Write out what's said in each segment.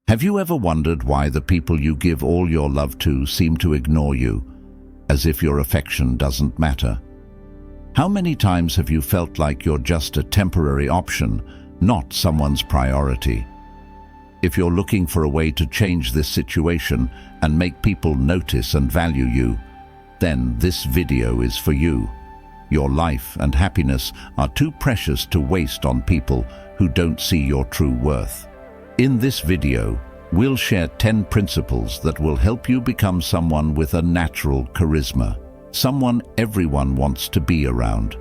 Have you ever wondered why the people you give all your love to seem to ignore you, as if your affection doesn't matter? How many times have you felt like you're just a temporary option, not someone's priority? If you're looking for a way to change this situation and make people notice and value you, then this video is for you. Your life and happiness are too precious to waste on people who don't see your true worth. In this video, we'll share 10 principles that will help you become someone with a natural charisma, someone everyone wants to be around.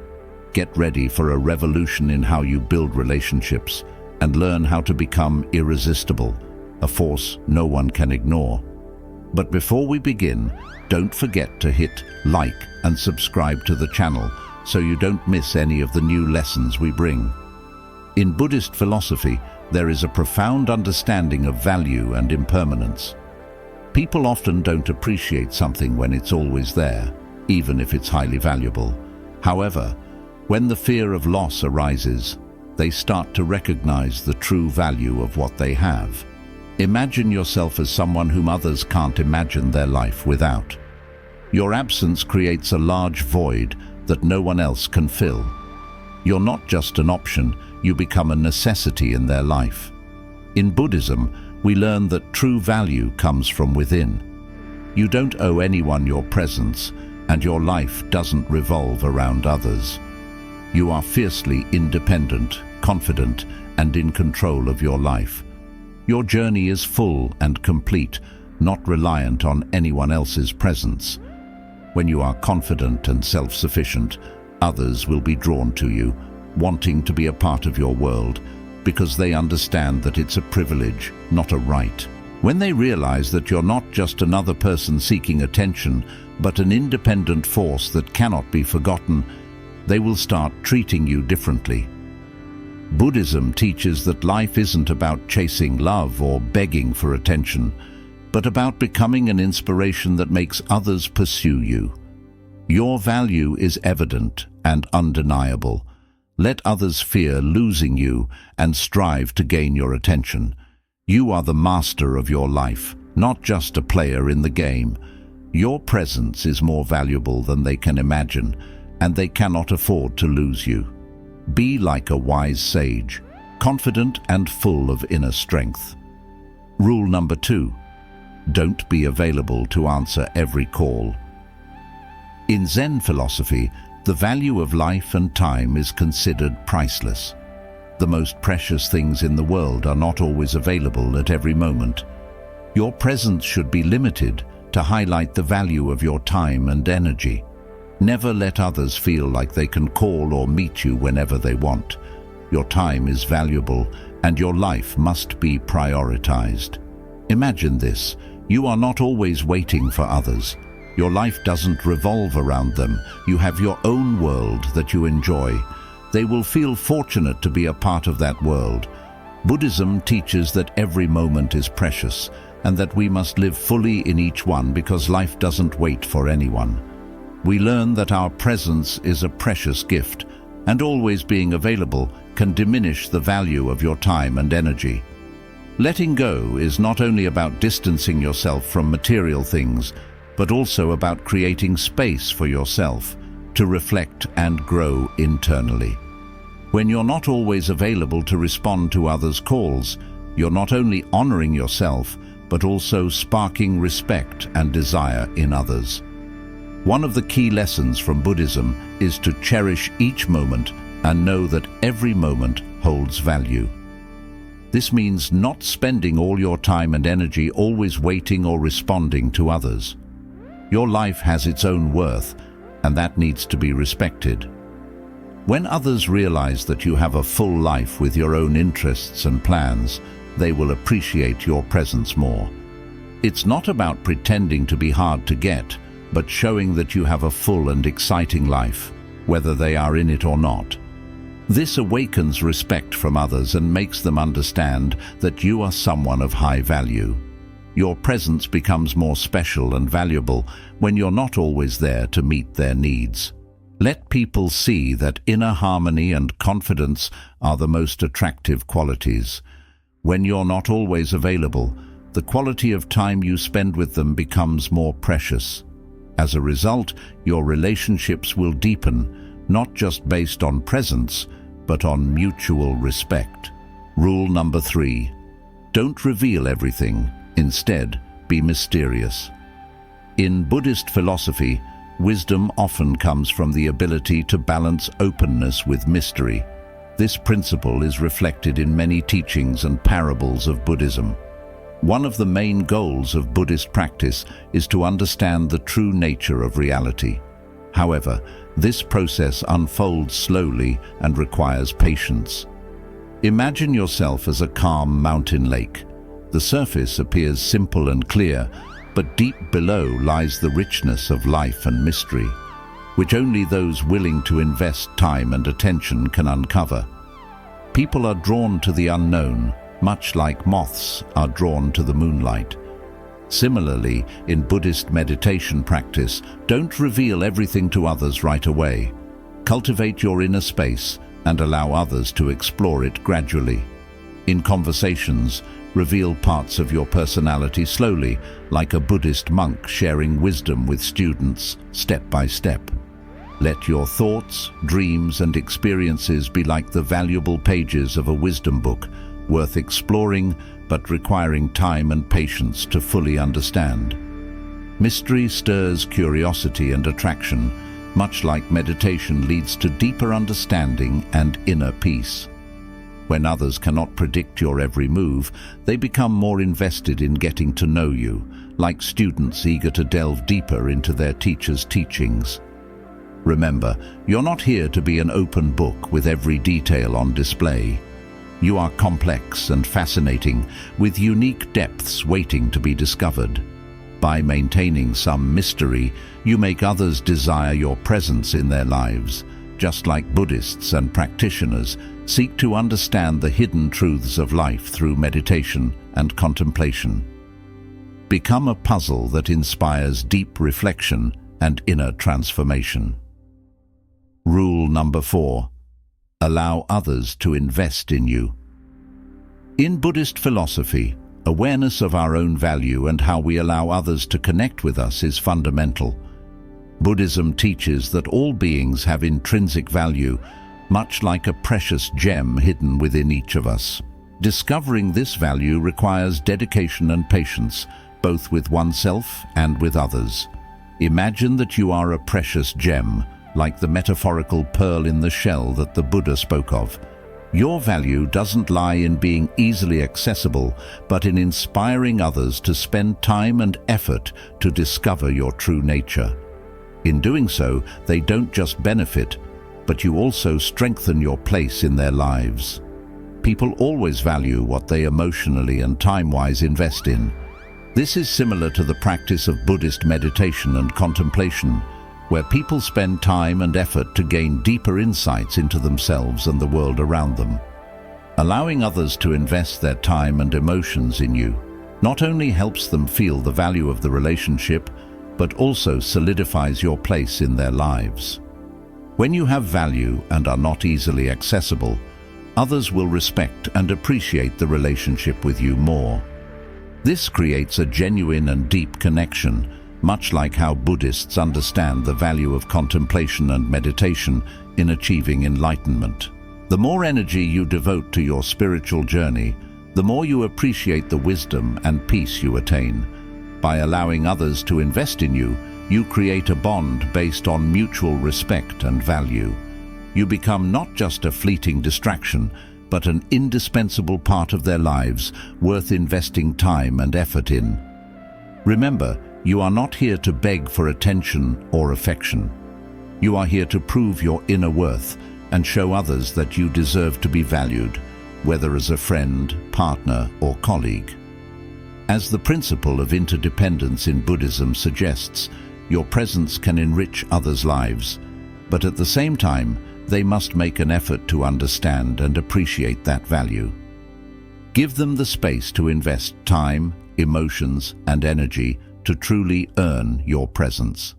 Get ready for a revolution in how you build relationships and learn how to become irresistible, a force no one can ignore. But before we begin, don't forget to hit like and subscribe to the channel so you don't miss any of the new lessons we bring. In Buddhist philosophy, there is a profound understanding of value and impermanence. People often don't appreciate something when it's always there, even if it's highly valuable. However, when the fear of loss arises, they start to recognize the true value of what they have. Imagine yourself as someone whom others can't imagine their life without. Your absence creates a large void that no one else can fill. You're not just an option, you become a necessity in their life. In Buddhism, we learn that true value comes from within. You don't owe anyone your presence, and your life doesn't revolve around others. You are fiercely independent, confident, and in control of your life. Your journey is full and complete, not reliant on anyone else's presence. When you are confident and self-sufficient, others will be drawn to you, wanting to be a part of your world, because they understand that it's a privilege, not a right. When they realize that you're not just another person seeking attention, but an independent force that cannot be forgotten, they will start treating you differently. Buddhism teaches that life isn't about chasing love or begging for attention, but about becoming an inspiration that makes others pursue you. Your value is evident and undeniable. Let others fear losing you and strive to gain your attention. You are the master of your life, not just a player in the game. Your presence is more valuable than they can imagine, and they cannot afford to lose you. Be like a wise sage, confident and full of inner strength. Rule number 2. Don't be available to answer every call. In Zen philosophy, the value of life and time is considered priceless. The most precious things in the world are not always available at every moment. Your presence should be limited to highlight the value of your time and energy. Never let others feel like they can call or meet you whenever they want. Your time is valuable, and your life must be prioritized. Imagine this: you are not always waiting for others. Your life doesn't revolve around them. You have your own world that you enjoy. They will feel fortunate to be a part of that world. Buddhism teaches that every moment is precious, and that we must live fully in each one because life doesn't wait for anyone. We learn that our presence is a precious gift, and always being available can diminish the value of your time and energy. Letting go is not only about distancing yourself from material things, but also about creating space for yourself to reflect and grow internally. When you're not always available to respond to others' calls, you're not only honoring yourself, but also sparking respect and desire in others. One of the key lessons from Buddhism is to cherish each moment and know that every moment holds value. This means not spending all your time and energy always waiting or responding to others. Your life has its own worth, and that needs to be respected. When others realize that you have a full life with your own interests and plans, they will appreciate your presence more. It's not about pretending to be hard to get, but showing that you have a full and exciting life, whether they are in it or not. This awakens respect from others and makes them understand that you are someone of high value. Your presence becomes more special and valuable when you're not always there to meet their needs. Let people see that inner harmony and confidence are the most attractive qualities. When you're not always available, the quality of time you spend with them becomes more precious. As a result, your relationships will deepen, not just based on presence, but on mutual respect. Rule number 3. Don't reveal everything. Instead, be mysterious. In Buddhist philosophy, wisdom often comes from the ability to balance openness with mystery. This principle is reflected in many teachings and parables of Buddhism. One of the main goals of Buddhist practice is to understand the true nature of reality. However, this process unfolds slowly and requires patience. Imagine yourself as a calm mountain lake. The surface appears simple and clear, but deep below lies the richness of life and mystery, which only those willing to invest time and attention can uncover. People are drawn to the unknown, much like moths are drawn to the moonlight. Similarly, in Buddhist meditation practice, don't reveal everything to others right away. Cultivate your inner space and allow others to explore it gradually. In conversations, reveal parts of your personality slowly, like a Buddhist monk sharing wisdom with students, step by step. Let your thoughts, dreams, and experiences be like the valuable pages of a wisdom book, worth exploring but requiring time and patience to fully understand. Mystery stirs curiosity and attraction, much like meditation leads to deeper understanding and inner peace. When others cannot predict your every move, they become more invested in getting to know you, like students eager to delve deeper into their teacher's teachings. Remember, you're not here to be an open book with every detail on display. You are complex and fascinating, with unique depths waiting to be discovered. By maintaining some mystery, you make others desire your presence in their lives, just like Buddhists and practitioners seek to understand the hidden truths of life through meditation and contemplation. Become a puzzle that inspires deep reflection and inner transformation. Rule number 4. Allow others to invest in you. In Buddhist philosophy, awareness of our own value and how we allow others to connect with us is fundamental. Buddhism teaches that all beings have intrinsic value, much like a precious gem hidden within each of us. Discovering this value requires dedication and patience, both with oneself and with others. Imagine that you are a precious gem, like the metaphorical pearl in the shell that the Buddha spoke of. Your value doesn't lie in being easily accessible, but in inspiring others to spend time and effort to discover your true nature. In doing so, they don't just benefit, but you also strengthen your place in their lives. People always value what they emotionally and time-wise invest in. This is similar to the practice of Buddhist meditation and contemplation, where people spend time and effort to gain deeper insights into themselves and the world around them. Allowing others to invest their time and emotions in you not only helps them feel the value of the relationship, but also solidifies your place in their lives. When you have value and are not easily accessible, others will respect and appreciate the relationship with you more. This creates a genuine and deep connection, much like how Buddhists understand the value of contemplation and meditation in achieving enlightenment. The more energy you devote to your spiritual journey, the more you appreciate the wisdom and peace you attain. By allowing others to invest in you, you create a bond based on mutual respect and value. You become not just a fleeting distraction, but an indispensable part of their lives, worth investing time and effort in. Remember, you are not here to beg for attention or affection. You are here to prove your inner worth and show others that you deserve to be valued, whether as a friend, partner, or colleague. As the principle of interdependence in Buddhism suggests, your presence can enrich others' lives, but at the same time, they must make an effort to understand and appreciate that value. Give them the space to invest time, emotions, and energy to truly earn your presence.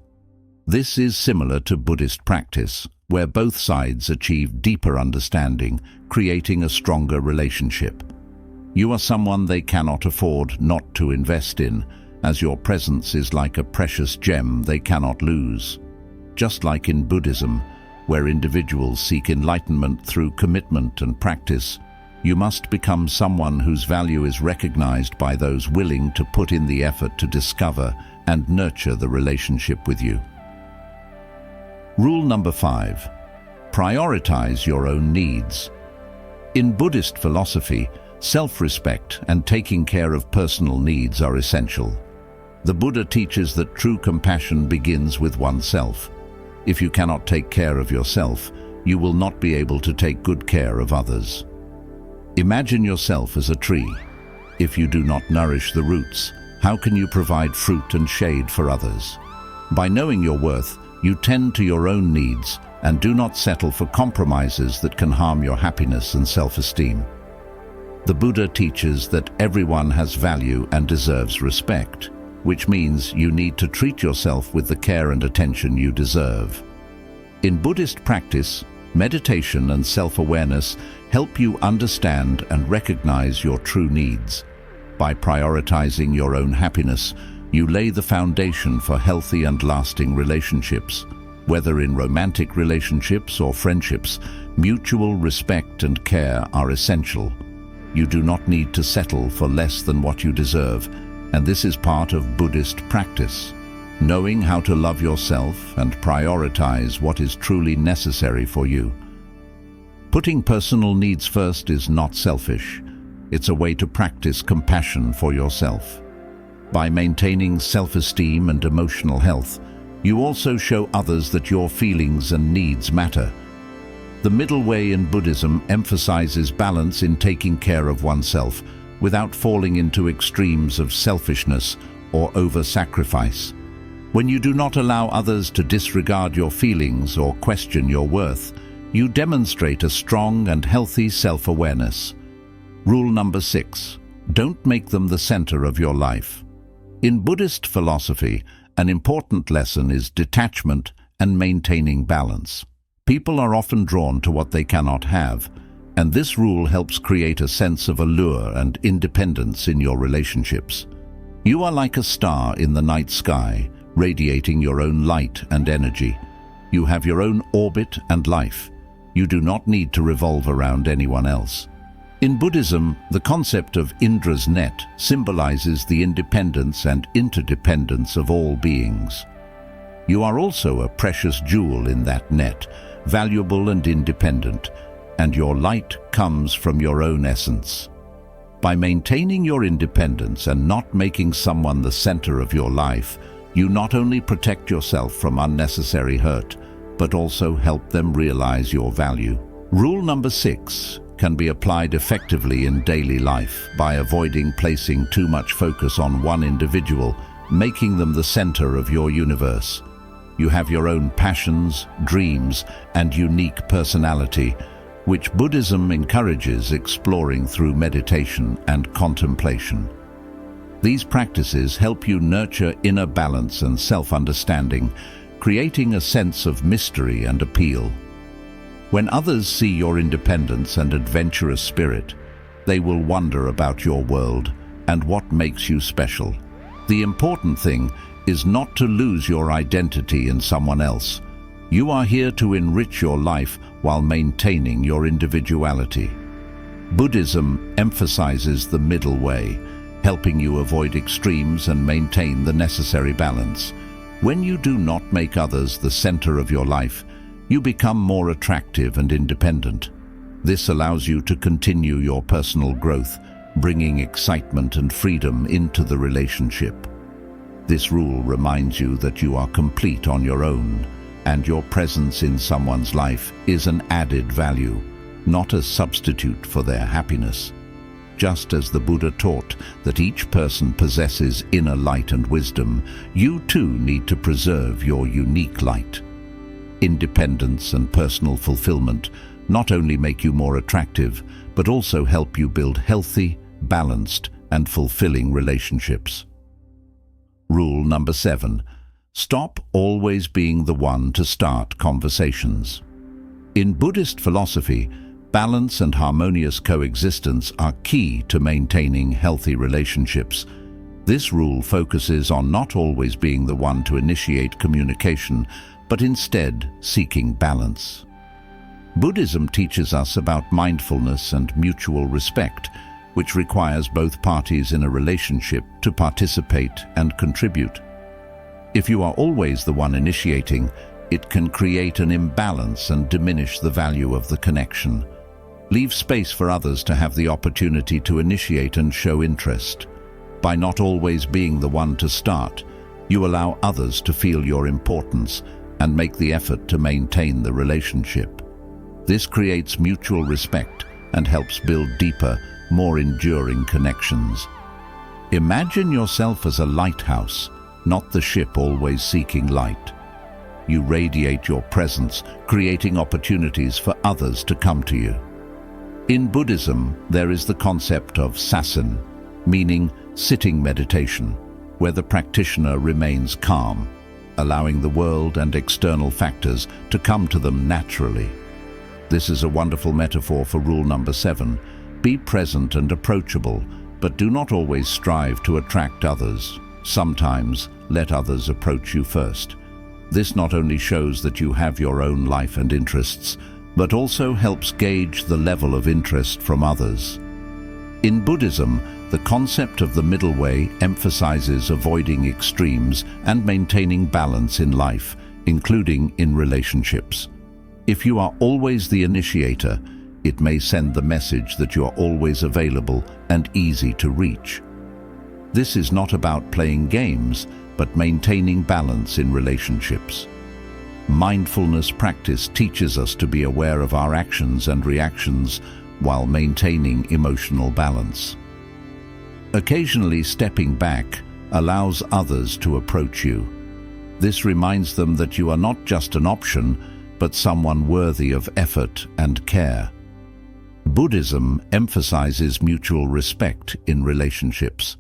This is similar to Buddhist practice, where both sides achieve deeper understanding, creating a stronger relationship. You are someone they cannot afford not to invest in, as your presence is like a precious gem they cannot lose. Just like in Buddhism, where individuals seek enlightenment through commitment and practice, you must become someone whose value is recognized by those willing to put in the effort to discover and nurture the relationship with you. Rule number 5. Prioritize your own needs. In Buddhist philosophy, self-respect and taking care of personal needs are essential. The Buddha teaches that true compassion begins with oneself. If you cannot take care of yourself, you will not be able to take good care of others. Imagine yourself as a tree. If you do not nourish the roots, how can you provide fruit and shade for others? By knowing your worth, you tend to your own needs and do not settle for compromises that can harm your happiness and self-esteem. The Buddha teaches that everyone has value and deserves respect, which means you need to treat yourself with the care and attention you deserve. In Buddhist practice, meditation and self-awareness help you understand and recognize your true needs. By prioritizing your own happiness, you lay the foundation for healthy and lasting relationships. Whether in romantic relationships or friendships, mutual respect and care are essential. You do not need to settle for less than what you deserve, and this is part of Buddhist practice. Knowing how to love yourself and prioritize what is truly necessary for you. Putting personal needs first is not selfish. It's a way to practice compassion for yourself. By maintaining self-esteem and emotional health, you also show others that your feelings and needs matter. The middle way in Buddhism emphasizes balance in taking care of oneself without falling into extremes of selfishness or over-sacrifice. When you do not allow others to disregard your feelings or question your worth, you demonstrate a strong and healthy self-awareness. Rule number 6. Don't make them the center of your life. In Buddhist philosophy, an important lesson is detachment and maintaining balance. People are often drawn to what they cannot have, and this rule helps create a sense of allure and independence in your relationships. You are like a star in the night sky, radiating your own light and energy. You have your own orbit and life. You do not need to revolve around anyone else. In Buddhism, the concept of Indra's net symbolizes the independence and interdependence of all beings. You are also a precious jewel in that net, valuable and independent, and your light comes from your own essence. By maintaining your independence and not making someone the center of your life, you not only protect yourself from unnecessary hurt, but also help them realize your value. Rule number 6 can be applied effectively in daily life by avoiding placing too much focus on one individual, making them the center of your universe. You have your own passions, dreams, and unique personality, which Buddhism encourages exploring through meditation and contemplation. These practices help you nurture inner balance and self-understanding, creating a sense of mystery and appeal. When others see your independence and adventurous spirit, they will wonder about your world and what makes you special. The important thing is not to lose your identity in someone else. You are here to enrich your life while maintaining your individuality. Buddhism emphasizes the middle way, helping you avoid extremes and maintain the necessary balance. When you do not make others the center of your life, you become more attractive and independent. This allows you to continue your personal growth, bringing excitement and freedom into the relationship. This rule reminds you that you are complete on your own, and your presence in someone's life is an added value, not a substitute for their happiness. Just as the Buddha taught that each person possesses inner light and wisdom, you too need to preserve your unique light. Independence and personal fulfillment not only make you more attractive, but also help you build healthy, balanced, and fulfilling relationships. Rule number 7. Stop always being the one to start conversations. In Buddhist philosophy, Balance and harmonious coexistence are key to maintaining healthy relationships. This rule focuses on not always being the one to initiate communication, but instead seeking balance. Buddhism teaches us about mindfulness and mutual respect, which requires both parties in a relationship to participate and contribute. If you are always the one initiating, it can create an imbalance and diminish the value of the connection. Leave space for others to have the opportunity to initiate and show interest. By not always being the one to start, you allow others to feel your importance and make the effort to maintain the relationship. This creates mutual respect and helps build deeper, more enduring connections. Imagine yourself as a lighthouse, not the ship always seeking light. You radiate your presence, creating opportunities for others to come to you. In Buddhism, there is the concept of sasen, meaning sitting meditation, where the practitioner remains calm, allowing the world and external factors to come to them naturally. This is a wonderful metaphor for rule number 7. Be present and approachable, but do not always strive to attract others. Sometimes, let others approach you first. This not only shows that you have your own life and interests, but also helps gauge the level of interest from others. In Buddhism, the concept of the middle way emphasizes avoiding extremes and maintaining balance in life, including in relationships. If you are always the initiator, it may send the message that you are always available and easy to reach. This is not about playing games, but maintaining balance in relationships. Mindfulness practice teaches us to be aware of our actions and reactions while maintaining emotional balance. Occasionally stepping back allows others to approach you. This reminds them that you are not just an option, but someone worthy of effort and care. Buddhism emphasizes mutual respect in relationships.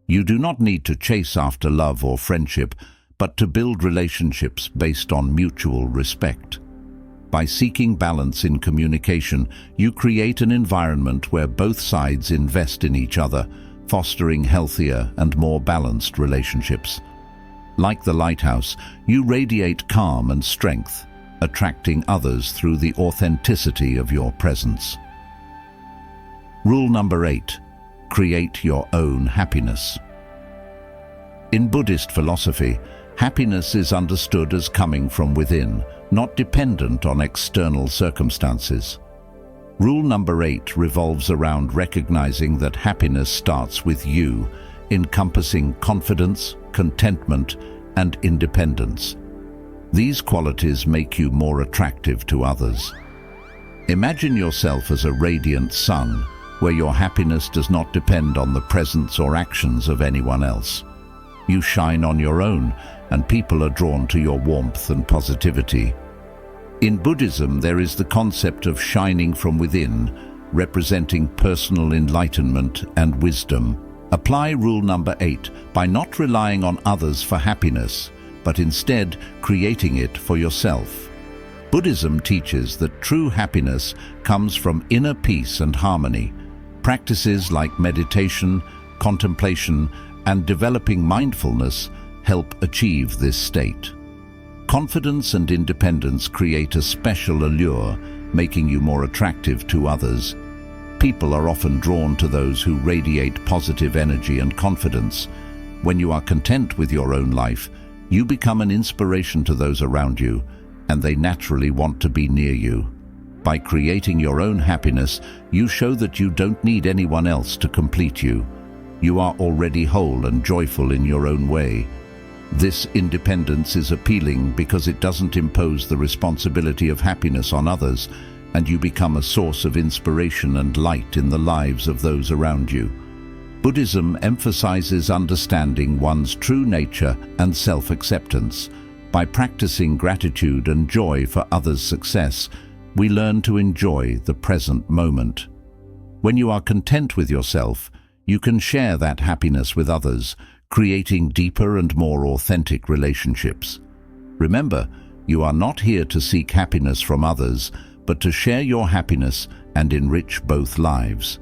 You do not need to chase after love or friendship, but to build relationships based on mutual respect. By seeking balance in communication, you create an environment where both sides invest in each other, fostering healthier and more balanced relationships. Like the lighthouse, you radiate calm and strength, attracting others through the authenticity of your presence. Rule number 8. Create your own happiness. In Buddhist philosophy, happiness is understood as coming from within, not dependent on external circumstances. Rule number 8 revolves around recognizing that happiness starts with you, encompassing confidence, contentment, and independence. These qualities make you more attractive to others. Imagine yourself as a radiant sun, where your happiness does not depend on the presence or actions of anyone else. You shine on your own, and people are drawn to your warmth and positivity. In Buddhism, there is the concept of shining from within, representing personal enlightenment and wisdom. Apply rule number 8 by not relying on others for happiness, but instead creating it for yourself. Buddhism teaches that true happiness comes from inner peace and harmony. Practices like meditation, contemplation, and developing mindfulness help achieve this state. Confidence and independence create a special allure, making you more attractive to others. People are often drawn to those who radiate positive energy and confidence. When you are content with your own life, you become an inspiration to those around you, and they naturally want to be near you. By creating your own happiness, you show that you don't need anyone else to complete you. You are already whole and joyful in your own way. This independence is appealing because it doesn't impose the responsibility of happiness on others, and you become a source of inspiration and light in the lives of those around you. Buddhism emphasizes understanding one's true nature and self-acceptance. By practicing gratitude and joy for others' success, we learn to enjoy the present moment. When you are content with yourself, you can share that happiness with others, creating deeper and more authentic relationships. Remember, you are not here to seek happiness from others, but to share your happiness and enrich both lives.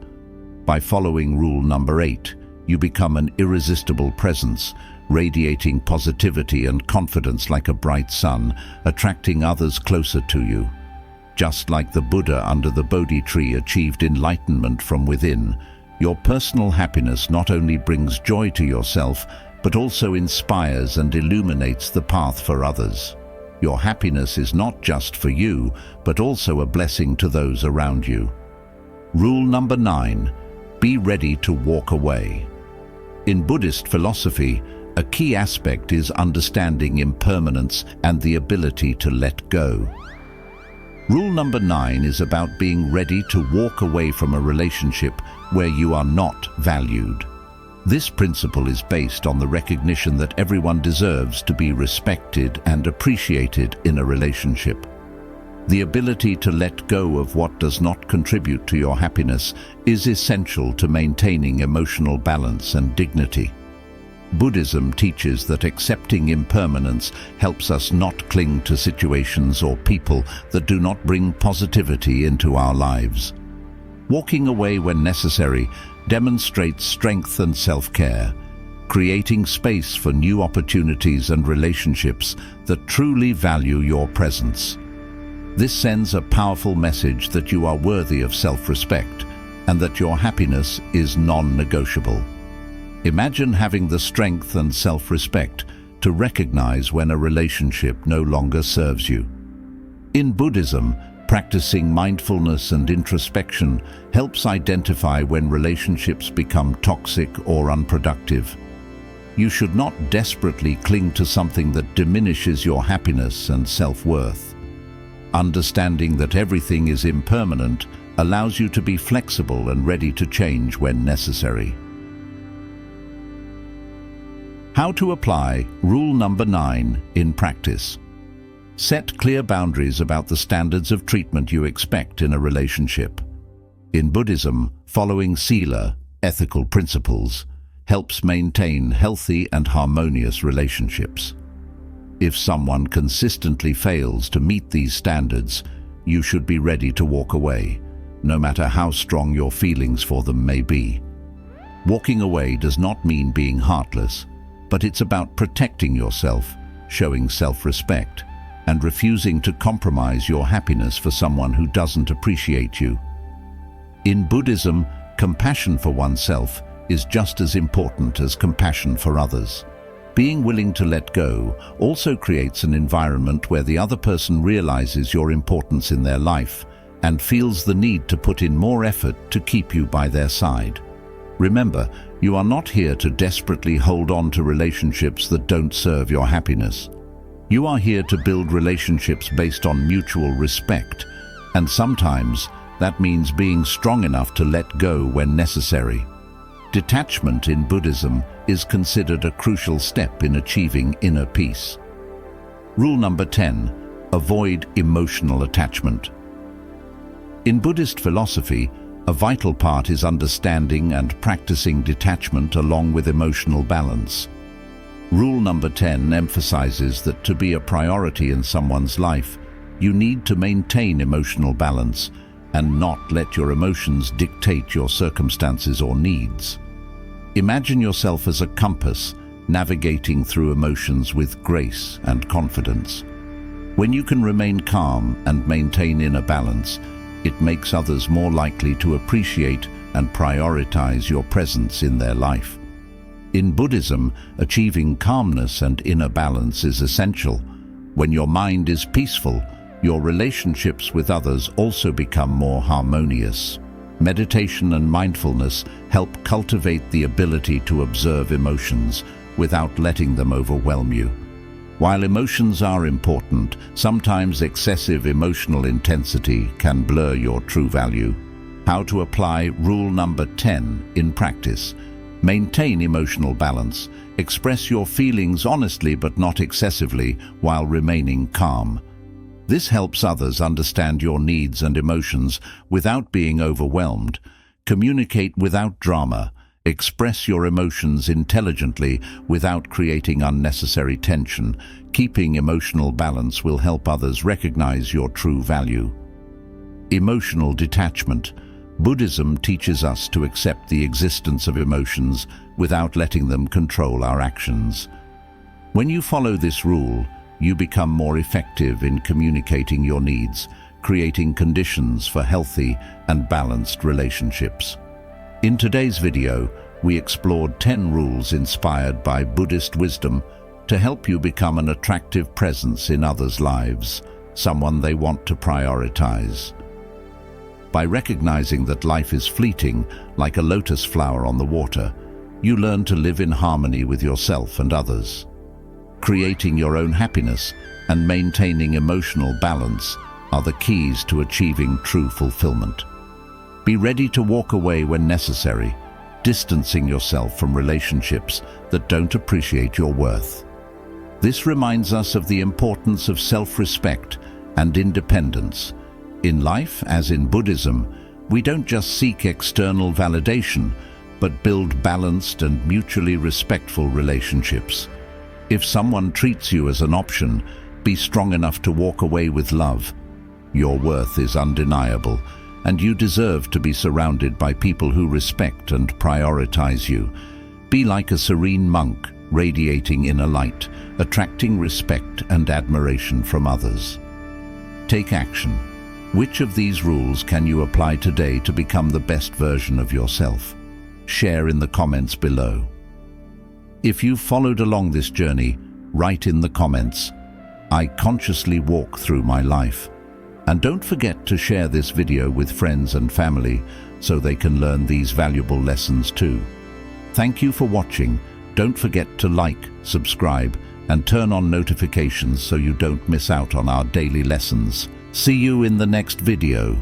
By following rule number 8, you become an irresistible presence, radiating positivity and confidence like a bright sun, attracting others closer to you. Just like the Buddha under the Bodhi tree achieved enlightenment from within, your personal happiness not only brings joy to yourself, but also inspires and illuminates the path for others. Your happiness is not just for you, but also a blessing to those around you. Rule number 9, be ready to walk away. In Buddhist philosophy, a key aspect is understanding impermanence and the ability to let go. Rule number 9 is about being ready to walk away from a relationship where you are not valued. This principle is based on the recognition that everyone deserves to be respected and appreciated in a relationship. The ability to let go of what does not contribute to your happiness is essential to maintaining emotional balance and dignity. Buddhism teaches that accepting impermanence helps us not cling to situations or people that do not bring positivity into our lives. Walking away when necessary demonstrates strength and self-care, creating space for new opportunities and relationships that truly value your presence. This sends a powerful message that you are worthy of self-respect and that your happiness is non-negotiable. Imagine having the strength and self-respect to recognize when a relationship no longer serves you. In Buddhism, practicing mindfulness and introspection helps identify when relationships become toxic or unproductive. You should not desperately cling to something that diminishes your happiness and self-worth. Understanding that everything is impermanent allows you to be flexible and ready to change when necessary. How to apply rule number 9 in practice. Set clear boundaries about the standards of treatment you expect in a relationship. In Buddhism, following sila, ethical principles, helps maintain healthy and harmonious relationships. If someone consistently fails to meet these standards, you should be ready to walk away, no matter how strong your feelings for them may be. Walking away does not mean being heartless, but it's about protecting yourself, showing self-respect, and refusing to compromise your happiness for someone who doesn't appreciate you. In Buddhism, compassion for oneself is just as important as compassion for others. Being willing to let go also creates an environment where the other person realizes your importance in their life and feels the need to put in more effort to keep you by their side. Remember, you are not here to desperately hold on to relationships that don't serve your happiness. You are here to build relationships based on mutual respect, and sometimes that means being strong enough to let go when necessary. Detachment in Buddhism is considered a crucial step in achieving inner peace. Rule number 10, avoid emotional attachment. In Buddhist philosophy, a vital part is understanding and practicing detachment along with emotional balance. Rule number 10 emphasizes that to be a priority in someone's life, you need to maintain emotional balance and not let your emotions dictate your circumstances or needs. Imagine yourself as a compass, navigating through emotions with grace and confidence. When you can remain calm and maintain inner balance, it makes others more likely to appreciate and prioritize your presence in their life. In Buddhism, achieving calmness and inner balance is essential. When your mind is peaceful, your relationships with others also become more harmonious. Meditation and mindfulness help cultivate the ability to observe emotions without letting them overwhelm you. While emotions are important, sometimes excessive emotional intensity can blur your true value. How to apply rule number 10 in practice. Maintain emotional balance. Express your feelings honestly but not excessively while remaining calm. This helps others understand your needs and emotions without being overwhelmed. Communicate without drama. Express your emotions intelligently without creating unnecessary tension. Keeping emotional balance will help others recognize your true value. Emotional detachment. Buddhism teaches us to accept the existence of emotions without letting them control our actions. When you follow this rule, you become more effective in communicating your needs, creating conditions for healthy and balanced relationships. In today's video, we explored 10 rules inspired by Buddhist wisdom to help you become an attractive presence in others' lives, someone they want to prioritize. By recognizing that life is fleeting, like a lotus flower on the water, you learn to live in harmony with yourself and others. Creating your own happiness and maintaining emotional balance are the keys to achieving true fulfillment. Be ready to walk away when necessary, distancing yourself from relationships that don't appreciate your worth. This reminds us of the importance of self-respect and independence. In life, as in Buddhism, we don't just seek external validation, but build balanced and mutually respectful relationships. If someone treats you as an option, be strong enough to walk away with love. Your worth is undeniable, and you deserve to be surrounded by people who respect and prioritize you. Be like a serene monk, radiating inner light, attracting respect and admiration from others. Take action. Which of these rules can you apply today to become the best version of yourself? Share in the comments below. If you've followed along this journey, write in the comments, "I consciously walk through my life." And don't forget to share this video with friends and family so they can learn these valuable lessons too. Thank you for watching. Don't forget to like, subscribe, and turn on notifications so you don't miss out on our daily lessons. See you in the next video.